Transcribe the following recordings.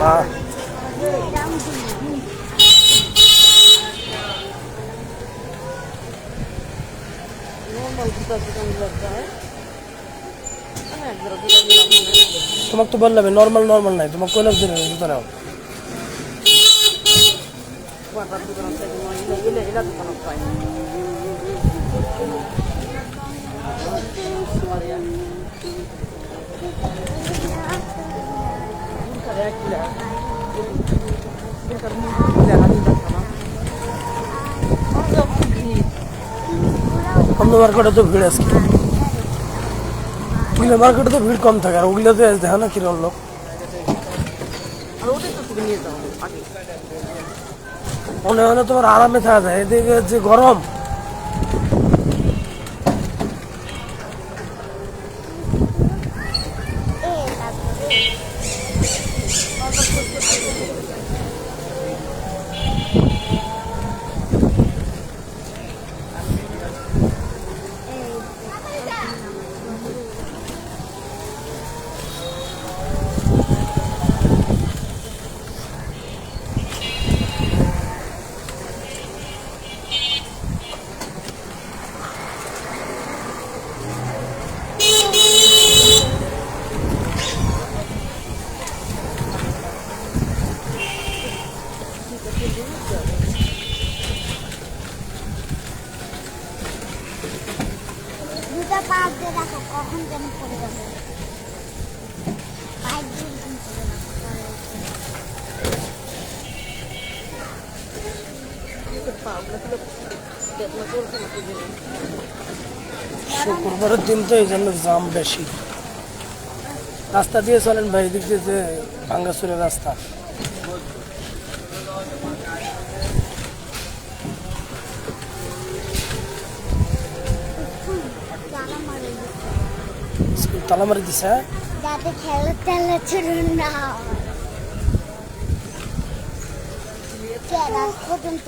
হ্যাঁ তোমাকে তো বললাম নর্মাল নর্মাল নাই, তোমাকে কইলাম দিন জুতো নাও। মার্কেটে তো ভিড় আজকে, মার্কেটে তো ভিড় কম থাকে, আর ওগুলোতে দেখো না কিরম লোক। মনে হলে তোমার আরামে থাকা যায়, এদিকে যে গরম। কখন যেন পড়ে যাবে। শুক্রবারের দিন তো এই জন্য জাম বেশি। রাস্তা দিয়ে চলেন ভাই, দিক দিয়ে ভাঙ্গাচুরের রাস্তা। তালা মারি দিছে যাতে খেলা টেলা শুরু না হয়। রাত পর্যন্ত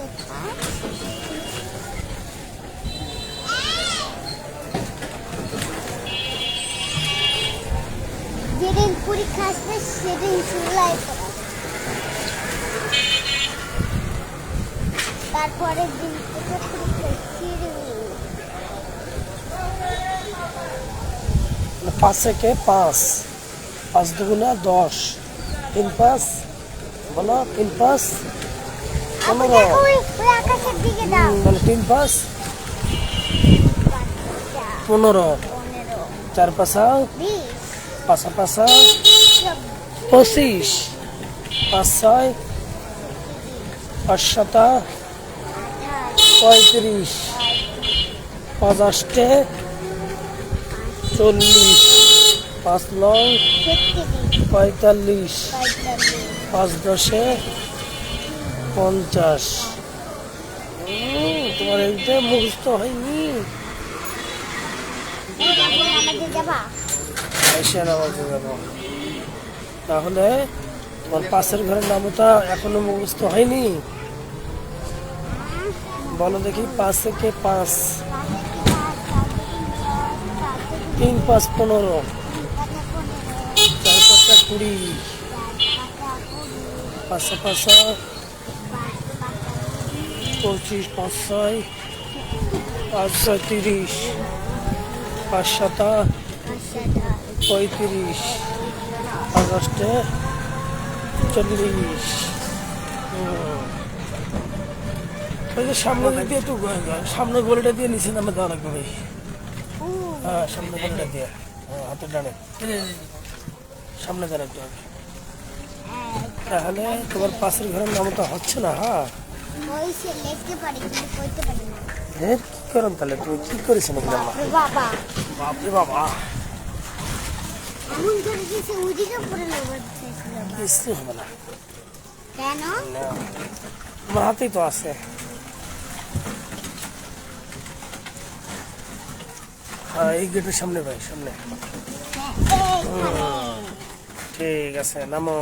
যেদিন পরীক্ষা আসবে সেদিন চুলাই করা, তারপরের দিন থেকে পরীক্ষা শুরু। 5 থেকে 5, 5 দুগুণা 10, 3 5 বলো, 3 5 15, আকাশের দিকে দাও, মানে 3 5 15, 4 5 5 5 25, 5 6 5 7 35, 5 8 40, 5 9 45, 5 10 50। তোমার এইটা মুখস্থ হয়নি? তাহলে তোমার পাশের ঘরের নামটা এখনো মুখস্থ হয়নি? বলো দেখি। 5 থেকে 5, 3 5 15, 4 5 20, 5 5 25, 5 6 5 6 30, 5 7 35, 5 8 40। সামনে দিয়ে একটু সামনে গলিটা দিয়ে নিচে নামে দেওয়া লাগবে ভাই। হ্যাঁ, সামনে গলিটা দিয়ে হাতের ডানে সামনে দেওয়া লাগবে। তাহলে তোমার পাশের ঘরের নামটা হচ্ছে না। হ্যাঁ, কি করেন তাহলে? তুমি কি করেছো নাকি? বাপরে বাবা, কিছু হবে না। তোমার হাতেই তো আছে। হ্যাঁ, এই গেটের সামনে ভাই, সামনে। ঠিক আছে, নামো।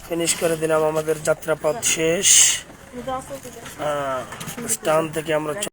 ফিনিশ করে দিলাম, আমাদের যাত্রাপথ শেষ। স্থান থেকে আমরা